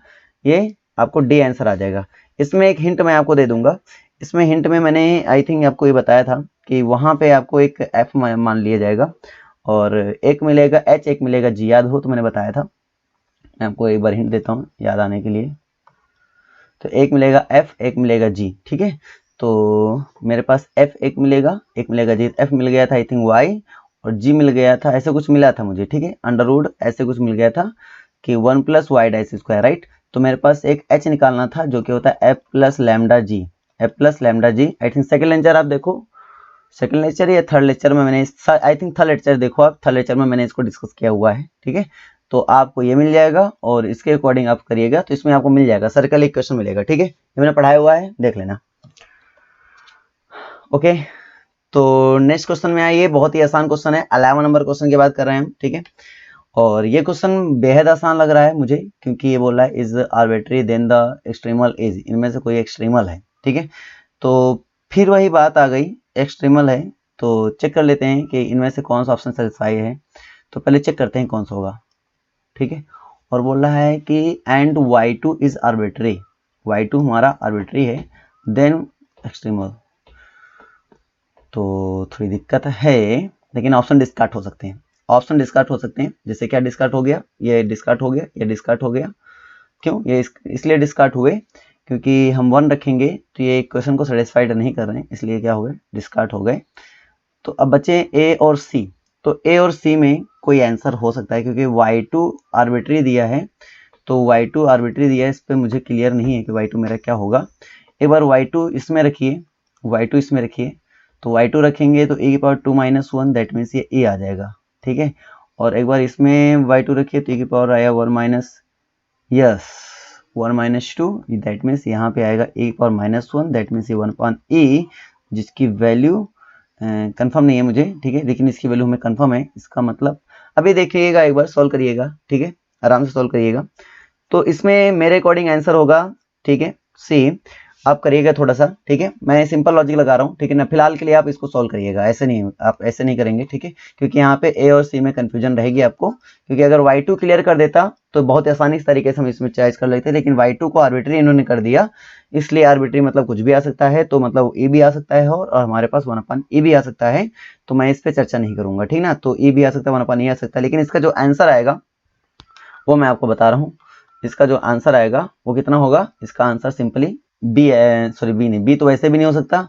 Speaker 1: ये आपको डी आंसर आ जाएगा। इसमें एक हिंट मैं आपको दे दूंगा, इसमें हिंट में मैंने आई थिंक आपको ये बताया था कि वहां पे आपको एक एफ मान लिया जाएगा और एक मिलेगा एच, एक मिलेगा जी, याद हो तो मैंने बताया था। मैं आपको एक बार हिंट देता हूँ याद आने के लिए, तो एक मिलेगा एफ, एक मिलेगा जी, ठीक है। तो मेरे पास एफ एक मिलेगा जी, एफ मिल गया था आई थिंक वाई, और जी मिल गया था, ऐसे कुछ मिला था मुझे, ठीक है, अंडर रूट ऐसे कुछ मिल गया था कि 1 + y डैश स्क्वायर, राइट। तो मेरे पास एक एच निकालना था जो कि होता है f plus lambda g, f plus lambda g. I think second lecture आप देखो, सेकंड लेक्चर या थर्ड लेक्चर में मैंने, आई थिंक थर्ड लेक्चर देखो आप, थर्ड लेक्चर में मैंने इसको डिस्कस किया हुआ है, ठीक है। तो आपको ये मिल जाएगा और इसके अकॉर्डिंग आप करिएगा, तो इसमें आपको मिल जाएगा सर्कल इक्वेशन मिलेगा, ठीक है, ये मैंने पढ़ाया हुआ है, देख लेना। ओके, तो नेक्स्ट क्वेश्चन में आइए, बहुत ही आसान क्वेश्चन है, 11 नंबर क्वेश्चन की बात कर रहे हैं हम, ठीक है। और ये क्वेश्चन बेहद आसान लग रहा है मुझे, क्योंकि ये बोल रहा है is arbitrary then the extremal is, इनमें से कोई एक्सट्रीमल है, ठीक है। तो फिर वही बात आ गई, एक्सट्रीमल है, तो चेक कर लेते हैं कि इनमें से कौन सा ऑप्शन सेटिस्फाई है। तो पहले चेक करते हैं कौन सा होगा, ठीक है। और बोल रहा है कि and y2 is arbitrary, y2 हमारा आर्बिट्री है, देन एक्सट्रीमल। तो थोड़ी दिक्कत है, लेकिन ऑप्शन डिस्कार्ड हो सकते हैं, ऑप्शन डिस्कार्ड हो सकते हैं। जैसे क्या डिस्कार्ड हो गया, ये डिस्कार्ड हो गया, ये डिस्कार्ड हो गया, क्यों, ये इसलिए डिस्कार्ड हुए क्योंकि हम 1 रखेंगे तो ये इक्वेशन को सेटिस्फाइड नहीं कर रहे हैं, इसलिए क्या हो गए, डिस्कार्ड हो गए। तो अब बचे ए और सी, तो ए और सी में कोई आंसर हो सकता है, क्योंकि y2 आर्बिट्री दिया है, तो y2 आर्बिट्री दिया है, इस पर मुझे क्लियर नहीं है कि y2 मेरा क्या होगा। एक बार y2 इसमें रखिए, y2 इसमें रखिए, तो y2 रखेंगे तो e⁻2 - 1, दैट मीन्स ये e आ जाएगा, ठीक है। और एक बार इसमें y2 रखिए तो e आया 1 यस 1 - 2, दैट मीन्स यहाँ पे आएगा e⁻1, दैट मीन्स ये 1/e, जिसकी वैल्यू कंफर्म नहीं है मुझे, ठीक है, लेकिन इसकी वैल्यू हमें कंफर्म है। इसका मतलब अभी देखिएगा, एक बार सॉल्व करिएगा, ठीक है, आराम से सॉल्व करिएगा। तो इसमें मेरे अकॉर्डिंग आंसर होगा, ठीक है, सी। आप करिएगा थोड़ा सा, ठीक है, मैं सिंपल लॉजिक लगा रहा हूँ, ठीक है ना, फिलहाल के लिए आप इसको सॉल्व करिएगा, ऐसे नहीं, आप ऐसे नहीं करेंगे, ठीक है, क्योंकि यहाँ पे ए और सी में कंफ्यूजन रहेगी आपको, क्योंकि अगर y2 क्लियर कर देता तो बहुत आसानी से तरीके से हम इसमें चॉइस कर लेते, लेकिन y2 को आर्बिट्री इन्होंने कर दिया, इसलिए आर्बिट्री मतलब कुछ भी आ सकता है, तो मतलब ए भी आ सकता है और हमारे पास 1/e भी आ सकता है, तो मैं इस पर चर्चा नहीं करूंगा, ठीक ना। तो e भी आ सकता है, 1/e आ सकता है, लेकिन इसका जो आंसर आएगा वो मैं आपको बता रहा हूँ। इसका जो आंसर आएगा वो कितना होगा, इसका answer simply b, sorry b नहीं, बी तो वैसे भी नहीं हो सकता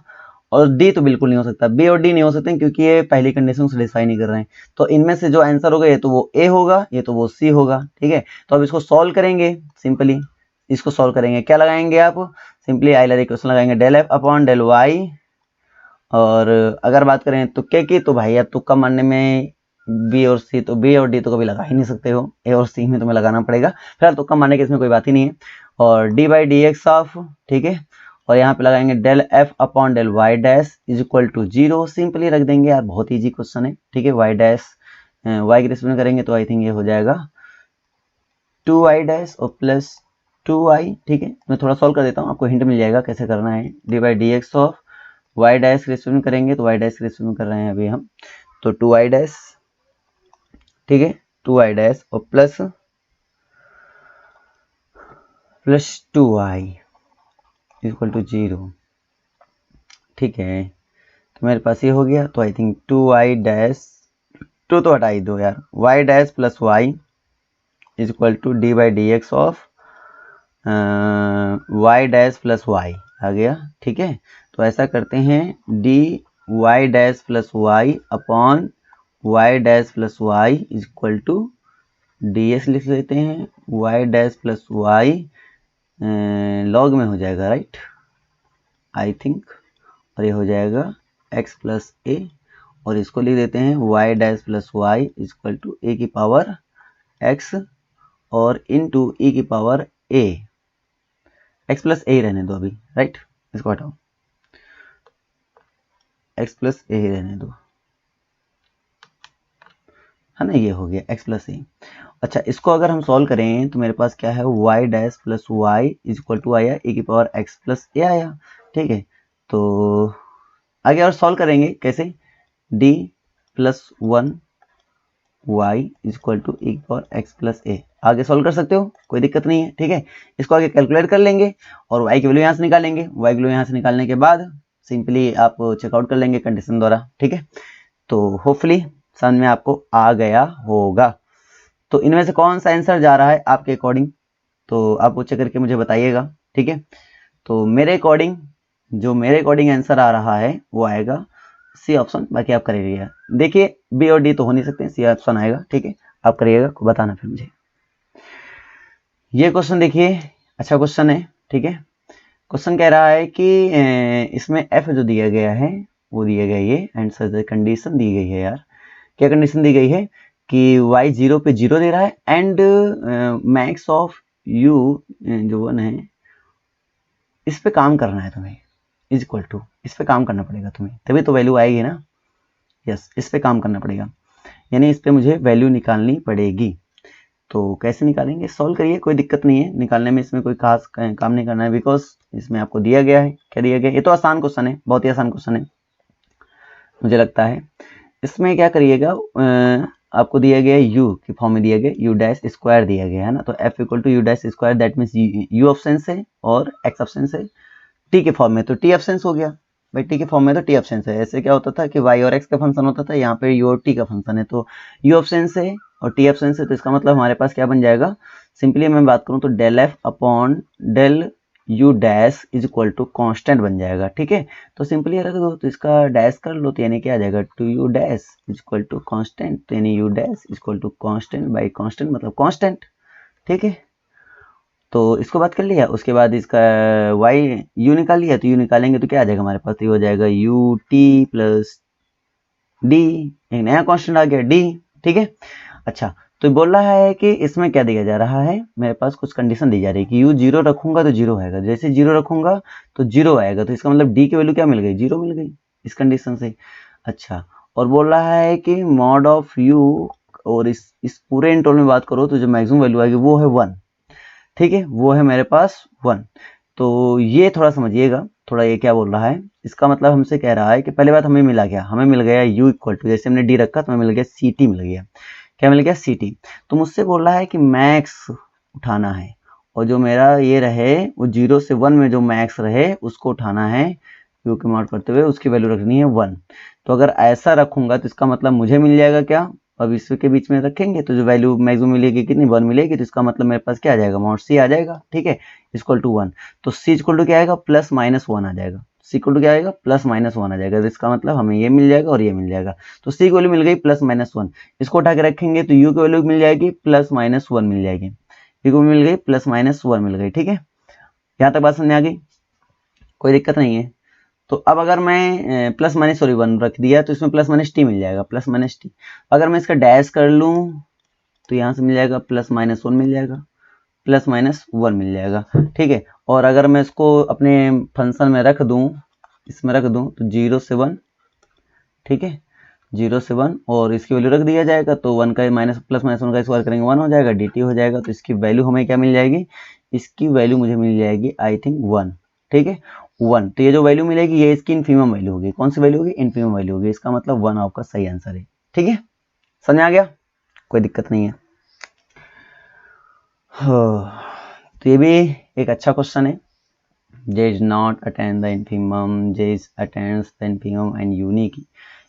Speaker 1: और डी तो बिल्कुल नहीं हो सकता, बी और डी नहीं हो सकते क्योंकि ये पहली कंडीशन को सेटिस्फाई नहीं कर रहे हैं। तो इनमें से जो आंसर होगा ये तो वो ए होगा, ये तो वो सी होगा, ठीक है। तो अब इसको सॉल्व करेंगे, सिंपली इसको सॉल्व करेंगे, क्या लगाएंगे आप, सिंपली आइलर इक्वेशन लगाएंगे, del f/del y। और अगर बात करें तुक्के की, तो भाई अब तुक्का मारने में बी और सी, तो बी और डी तो कभी लगा ही नहीं सकते हो, ए और सी में तुम्हें लगाना पड़ेगा, फिलहाल तुक्का मारने की इसमें कोई बात ही नहीं है। और dy/dx ऑफ, ठीक है, और यहाँ पे लगाएंगे del f upon del y dash is equal to 0। Simply रख देंगे यार, बहुत ईजी क्वेश्चन है, ठीक है। वाई डैश वाई के रिस्पेक्ट में करेंगे तो आई थिंक ये हो जाएगा 2y डैश और प्लस 2y, ठीक है। मैं थोड़ा सॉल्व कर देता हूँ, आपको हिंट मिल जाएगा कैसे करना है। D by d x of y dash के रिस्पेक्ट में करेंगे तो वाई डैश के रिस्पेक्ट में कर रहे हैं अभी हम, तो 2y डैश, ठीक है, 2y डैश और प्लस 2y इक्वल टू 0, ठीक है। तो मेरे पास ये हो गया, तो आई थिंक 2y डैश, 2 तो हटा ही दो यार, y dash plus y is equal to d by d x of y dash plus y आ गया, ठीक है। तो ऐसा करते हैं, d y dash plus y upon y dash plus y is equal to d s लिख लेते हैं, y dash plus y log में हो जाएगा, राइट, आई थिंक, और ये हो जाएगा x प्लस ए, और इसको लिख देते हैं y dash plus y is equal to a की पावर x और इनटू e की power a, x plus a रहने दो अभी, राइट, इसको हटाओ, x प्लस ए रहने दो, है ना, ये हो गया x प्लस ए। अच्छा, इसको अगर हम सॉल्व करें तो मेरे पास क्या है, y dash plus y is equal to आया ए की पावर x प्लस ए आया, ठीक है। तो आगे और सॉल्व करेंगे कैसे, d plus 1 y is equal to a की पावर x प्लस ए, आगे सॉल्व कर सकते हो, कोई दिक्कत नहीं है, ठीक है। इसको आगे कैलकुलेट कर लेंगे और y की वैल्यू यहाँ से निकालेंगे, y की वैल्यू यहाँ से निकालने के बाद सिंपली आप चेकआउट कर लेंगे कंडीशन द्वारा, ठीक है। तो होपफुली समझ में आपको आ गया होगा। तो इनमें से कौन सा आंसर जा रहा है आपके अकॉर्डिंग, तो आप वो चेक करके मुझे बताइएगा, ठीक है। तो मेरे अकॉर्डिंग आंसर आ रहा है वो आएगा सी ऑप्शन, बाकी आप करिएगा। देखिए बी और डी तो हो नहीं सकते, सी ऑप्शन आएगा, ठीक है। आप करिएगा, बताना फिर मुझे। ये क्वेश्चन देखिए, अच्छा क्वेश्चन है, ठीक है। क्वेश्चन कह रहा है कि इसमें एफ जो दिया गया है वो दिया गया ये, एंड सच कंडीशन दी गई है यार। क्या कंडीशन दी गई है कि y 0 पे 0 दे रहा है एंड मैक्स ऑफ u जो 1 है इस पे काम करना है तुम्हें, इज इक्वल टू, इस पे काम करना पड़ेगा तुम्हें, तभी तो वैल्यू आएगी ना, यस, इस पे काम करना पड़ेगा, यानी इस पे मुझे वैल्यू निकालनी पड़ेगी। तो कैसे निकालेंगे, सॉल्व करिए, कोई दिक्कत नहीं है निकालने में, इसमें कोई खास काम नहीं करना है, बिकॉज इसमें आपको दिया गया है, क्या दिया गया, ये तो आसान क्वेश्चन है, बहुत ही आसान क्वेश्चन है मुझे लगता है। इसमें क्या करिएगा, आपको दिया गया u की फॉर्म में दिया गया, u डैश स्क्वायर दिया गया है ना, तो f equal to u dash square, that means u options है और x ऑप्शंस है, t के फॉर्म में तो t ऑप्शंस हो गया भाई, t के फॉर्म में तो t ऑप्शंस है। ऐसे क्या होता था कि y और x का फंक्शन होता था, यहाँ पे u और t का फंक्शन है, तो u ऑप्शंस है और t ऑप्शंस है, तो इसका मतलब हमारे पास क्या बन जाएगा, सिंपली मैं बात करूँ तो del f upon del u dash is equal to constant बन जाएगा, ठीक है। तो सिंपली रख दो, तो इसका डैश कर लो, तो यानी क्या आ जाएगा, 2u dash is equal to constant, तो यानी u dash is equal to constant by constant मतलब कॉन्स्टेंट, ठीक है। तो इसको बात कर लिया, उसके बाद इसका y u निकाल लिया, तो u निकालेंगे तो क्या आ जाएगा हमारे पास, तो ये हो जाएगा u t प्लस d, एक नया कॉन्स्टेंट आ गया d, ठीक है। अच्छा, तो बोल रहा है कि इसमें क्या दिया जा रहा है, मेरे पास कुछ कंडीशन दी जा रही है कि u 0 रखूंगा तो 0 आएगा, जैसे 0 रखूंगा तो 0 आएगा, तो इसका मतलब d की वैल्यू क्या मिल गई, 0 मिल गई इस कंडीशन से। अच्छा, और बोल रहा है कि मॉड ऑफ u, और इस पूरे इंटरवल में बात करो तो जो मैक्सिमम वैल्यू आएगी वो है 1, ठीक है, वो है मेरे पास 1। तो ये थोड़ा समझिएगा, थोड़ा ये क्या बोल रहा है, इसका मतलब हमसे कह रहा है कि पहले बात हमें मिला क्या, हमें मिल गया u इक्वल टू, जैसे हमने d रखा तो हमें मिल गया ct मिल गया, क्या मिल गया, ct। तो मुझसे बोल रहा है कि मैक्स उठाना है, और जो मेरा ये रहे वो 0 से 1 में जो मैक्स रहे उसको उठाना है, u के मॉड करते हुए उसकी वैल्यू रखनी है 1। तो अगर ऐसा रखूंगा तो इसका मतलब मुझे मिल जाएगा क्या, अब इसके बीच में रखेंगे तो जो वैल्यू मैक्सिमम मिलेगी कितनी, 1 मिलेगी, तो इसका मतलब मेरे पास क्या आ जाएगा, मॉड c आ जाएगा, ठीक है, इक्वल टू 1। तो c इक्वल टू क्या आएगा, प्लस माइनस 1 आ जाएगा, c इक्वल टू क्या आएगा, प्लस माइनस 1 आ जाएगा, तो इसका मतलब हमें ये मिल जाएगा और ये मिल जाएगा। तो c की वैल्यू मिल गई प्लस माइनस 1, इसको उठा के रखेंगे तो u की वैल्यू मिल जाएगी प्लस माइनस 1 मिल जाएगी, u को मिल गई प्लस माइनस 1 मिल गई, ठीक है। यहाँ तक बात समझ आ गई, कोई दिक्कत नहीं है। तो अब अगर मैं प्लस माइनस 1 रख दिया तो इसमें प्लस माइनस टी मिल जाएगा, प्लस माइनस टी। अगर मैं इसका डैश कर लूँ तो यहाँ से मिल जाएगा प्लस माइनस 1 मिल जाएगा, प्लस माइनस 1 मिल जाएगा, ठीक है। और अगर मैं इसको अपने फंक्शन में रख दूं, इसमें रख दूं तो 0 से 1, ठीक है, 0 से 1 और इसकी वैल्यू रख दिया जाएगा तो 1 का माइनस प्लस माइनस 1 का स्क्वायर करेंगे 1 हो जाएगा, dt हो जाएगा। तो इसकी वैल्यू हमें क्या मिल जाएगी, इसकी वैल्यू मुझे मिल जाएगी आई थिंक 1, ठीक है 1। तो ये जो वैल्यू मिलेगी ये इसकी इनफिमम वैल्यू होगी। कौन सी वैल्यू होगी, इनफिमम वैल्यू होगी। इसका मतलब 1 आपका सही आंसर है, ठीक है, समझ आ गया, कोई दिक्कत नहीं है। तो ये भी एक अच्छा क्वेश्चन है। J is not attend the infimum, J is attends the infimum and unique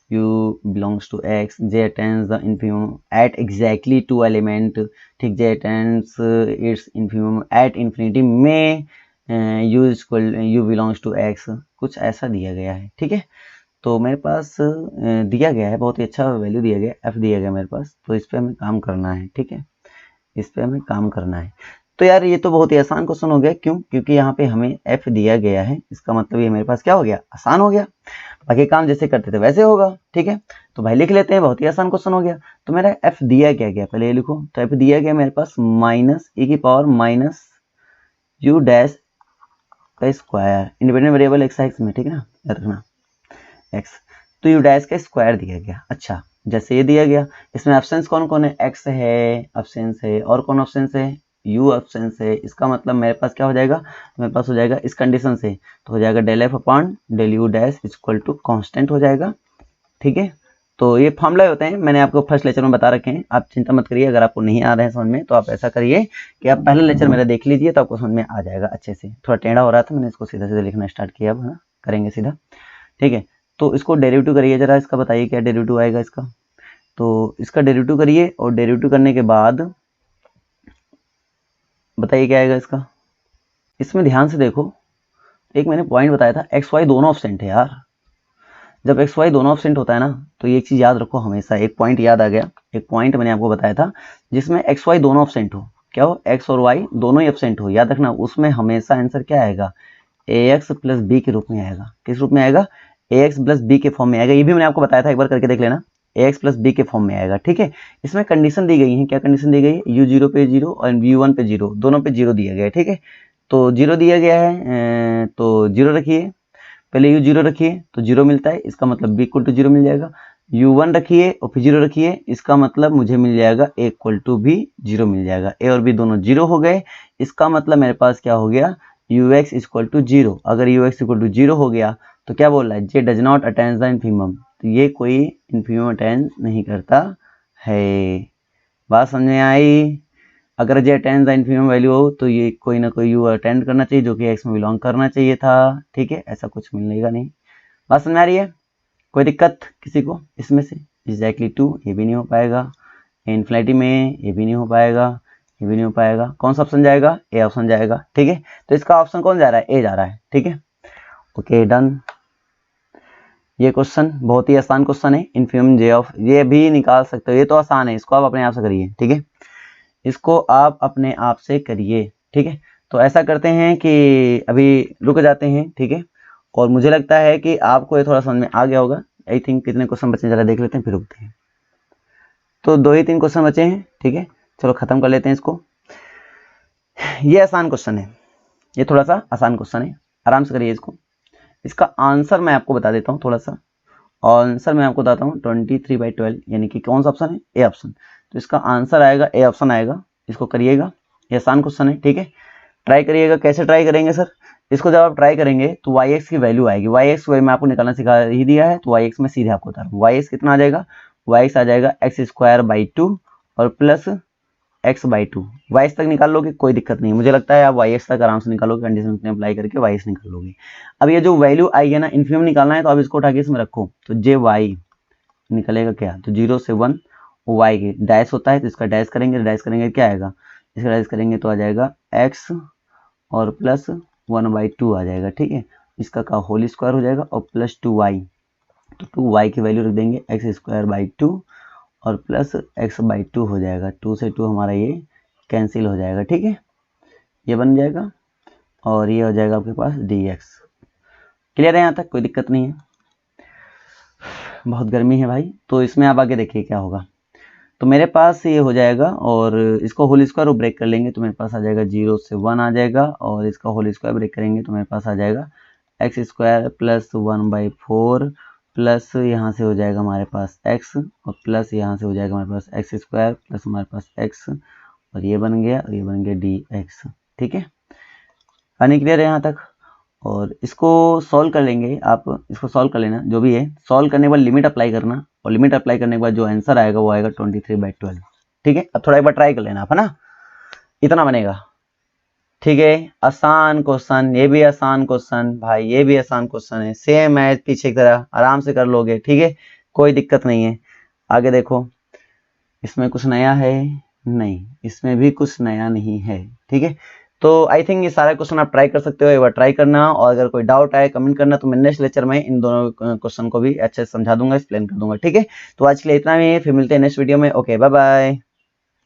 Speaker 1: U belongs to X, J attends the infimum at exactly 2 element, ठीक, J attends its infimum at infinity में U belongs to X, कुछ ऐसा दिया गया है, ठीक है। तो मेरे पास दिया गया है, बहुत ही अच्छा वैल्यू दिया गया, F दिया गया मेरे पास, तो इस पर हमें काम करना है, ठीक है, इस पे हमें काम करना है। तो यार ये तो बहुत ही आसान क्वेश्चन हो गया, क्यों, क्योंकि यहाँ पे हमें f दिया गया है, इसका मतलब ये मेरे पास क्या हो गया, आसान हो गया, बाकी काम जैसे करते थे वैसे होगा, ठीक है। तो भाई लिख लेते हैं, बहुत ही आसान क्वेश्चन हो गया। तो मेरा f दिया क्या गया, पहले ये लिखो, तो f दिया गया मेरे पास माइनस e की पावर माइनस u डैश का स्क्वायर, इंडिपेंडेंट वेरिएबल x में, ठीक है ना, याद रखना x, तो u डैश का स्क्वायर दिया गया। अच्छा, जैसे ये दिया गया, इसमें ऑप्शंस कौन कौन है, x है, ऑप्शंस है, और कौन ऑप्शंस है, u ऑप्शंस है। इसका मतलब मेरे पास क्या हो जाएगा, मेरे पास हो जाएगा इस कंडीशन से तो हो जाएगा del f upon del u dash equal to constant हो जाएगा, ठीक है। तो ये फॉर्मूला होते हैं, मैंने आपको फर्स्ट लेक्चर में बता रखे हैं, आप चिंता मत करिए। अगर आपको नहीं आ रहे हैं समझ में तो आप ऐसा करिए कि आप पहला लेक्चर मेरा देख लीजिए, तो आपको समझ में आ जाएगा अच्छे से। थोड़ा टेढ़ा हो रहा था, मैंने इसको सीधा सीधा लिखना स्टार्ट किया, अब है करेंगे सीधा, ठीक है। तो इसको डेरिवेटिव करिए जरा, इसका बताइए क्या डेरिवेटिव आएगा इसका। तो इसका डेरिवेटिव करिए और डेरिवेटिव करने के बाद बताइए क्या आएगा इसका। इसमें ध्यान से देखो, एक मैंने पॉइंट बताया था, एक्स वाई दोनों ऑब्सेंट है यार। जब एक्स वाई दोनों ऑब्सेंट होता है ना, तो ये एक चीज याद रखो हमेशा, एक पॉइंट याद आ गया, एक पॉइंट मैंने आपको बताया था जिसमें एक्स वाई दोनों ऑब्सेंट हो, क्या हो, एक्स और वाई दोनों ही ऑब्सेंट हो, याद रखना, उसमें हमेशा आंसर क्या आएगा, ए एक्स प्लस बी के रूप में आएगा। किस रूप में आएगा, ए एक्स प्लस बी के फॉर्म में आएगा। ये भी मैंने आपको बताया था, एक बार करके देख लेना, ए एक्स प्लस बी के फॉर्म में आएगा, ठीक है। इसमें कंडीशन दी गई है, क्या कंडीशन दी गई है, यू जीरो पे जीरो और यू वन पे जीरो, दोनों पे जीरो दिया गया है, ठीक है। तो जीरो दिया गया है, तो जीरो रखिए, पहले यू जीरो रखिए तो जीरो मिलता है, इसका मतलब बी इक्वल टू जीरो मिल जाएगा। यू वन रखिए और फिर जीरो रखिए, इसका मतलब मुझे मिल जाएगा ए इक्वल टू बी जीरो मिल जाएगा। ए और बी दोनों जीरो हो गए, इसका मतलब मेरे पास क्या हो गया, u x equal to zero. अगर u x equal to zero हो गया तो क्या बोल रहा है, j does not attend the infimum, तो ये कोई इनफिमम अटेंड नहीं करता है। बात समझ में आई। अगर जे अटेंड द इनफिमम वैल्यू हो तो ये कोई ना कोई यू अटेंड करना चाहिए जो कि एक्स में बिलोंग करना चाहिए था, ठीक है, ऐसा कुछ मिलेगा नहीं। बात समझ में आ रही है, कोई दिक्कत किसी को इसमें से, एग्जैक्टली टू ये भी नहीं हो पाएगा, इन्फिनिटी में ये भी नहीं हो पाएगा, ये भी नहीं हो पाएगा। कौन सा ऑप्शन जाएगा, ए ऑप्शन जाएगा, ठीक है। तो इसका ऑप्शन कौन जा रहा है, ए जा रहा है, ठीक है, ओके डन। ये क्वेश्चन बहुत ही आसान क्वेश्चन है, इनफिमम जे ऑफ, ये भी निकाल सकते हो, ये तो आसान है, इसको आप अपने आप से करिए, ठीक है, इसको आप अपने आप से करिए, ठीक है। तो ऐसा करते हैं कि अभी रुक जाते हैं, ठीक है, और मुझे लगता है कि आपको ये थोड़ा समझ में आ गया होगा। आई थिंक कितने क्वेश्चन बचे जरा देख लेते हैं फिर रुकते हैं। तो 2 ही 3 क्वेश्चन बचे हैं, ठीक है, चलो खत्म कर लेते हैं इसको। ये आसान क्वेश्चन है, ये थोड़ा सा आसान क्वेश्चन है, आराम से करिए इसको। इसका आंसर मैं आपको बता देता हूँ थोड़ा सा, आंसर मैं आपको बताता हूँ 23/12, यानी कि कौन सा ऑप्शन है, ए ऑप्शन। तो इसका आंसर आएगा ए ऑप्शन आएगा, इसको करिएगा, ये आसान क्वेश्चन है, ठीक है। ट्राई करिएगा, कैसे ट्राई करेंगे सर, इसको जब आप ट्राई करेंगे तो वाई एक्स की वैल्यू आएगी, वाई एक्स मैं आपको निकालना सिखा ही दिया है, तो वाई एक्स में सीधे आपको बता रहा हूँ, वाई एक्स कितना आ जाएगा, वाई एक्स आ जाएगा एक्स स्क्वायर बाई 2 और plus x by 2। Y x तक निकाल लोगे कोई दिक्कत नहीं, मुझे लगता है आप वाई एक्स तक आराम से निकालोगे, कंडीशन अप्लाई करके वाई एक्स निकाल लोगे। अब ये जो वैल्यू आई है ना, इनफिमम निकालना है, तो आप इसको उठा के इसमें रखो, तो जे वाई निकलेगा क्या, तो 0 से 1 वाई के डैश होता है, तो इसका डैश करेंगे क्या आएगा, इसका डैश करेंगे तो आ जाएगा एक्स और प्लस 1/2 आ जाएगा, ठीक है। इसका का होल स्क्वायर हो जाएगा और प्लस 2y, तो 2y की वैल्यू रख देंगे एक्स स्क्वायर बाई 2 और प्लस एक्स बाई 2 हो जाएगा, 2 से 2 हमारा ये कैंसिल हो जाएगा, ठीक है, ये बन जाएगा और ये हो जाएगा आपके पास dx। क्लियर है यहाँ तक, कोई दिक्कत नहीं है। बहुत गर्मी है भाई, तो इसमें आप आगे देखिए क्या होगा। तो मेरे पास ये हो जाएगा और इसको होल स्क्वायर ब्रेक कर लेंगे तो मेरे पास आ जाएगा 0 से 1 आ जाएगा और इसका होल स्क्वायर ब्रेक करेंगे तो मेरे पास आ जाएगा एक्स स्क्वायर प्लस 1/4 प्लस यहाँ से हो जाएगा हमारे पास x और प्लस यहाँ से हो जाएगा हमारे पास एक्स स्क्वायर प्लस हमारे पास x और ये बन गया और ये बन गया dx। ठीक है, पानी क्लियर है यहाँ तक। और इसको सॉल्व कर लेंगे, आप इसको सॉल्व कर लेना, जो भी है सॉल्व करने के बाद लिमिट अप्लाई करना और लिमिट अप्लाई करने के बाद जो आंसर आएगा वो आएगा 23/12। ठीक है, अब थोड़ा एक बार ट्राई कर लेना आप, है ना, इतना बनेगा। ठीक है, आसान क्वेश्चन, ये भी आसान क्वेश्चन भाई, ये भी आसान क्वेश्चन है, सेम है पीछे की तरह, आराम से कर लोगे। ठीक है, कोई दिक्कत नहीं है। आगे देखो, इसमें कुछ नया है नहीं, इसमें भी कुछ नया नहीं है। ठीक है, तो आई थिंक ये सारा क्वेश्चन आप ट्राई कर सकते हो, एक बार ट्राई करना और अगर कोई डाउट आए कमेंट करना, तो मैं नेक्स्ट लेक्चर में इन दोनों क्वेश्चन को भी अच्छे से समझा दूंगा, एक्सप्लेन कर दूंगा। ठीक है, तो आज के लिए इतना ही है, फिर मिलते हैं नेक्स्ट वीडियो में। Okay, bye bye.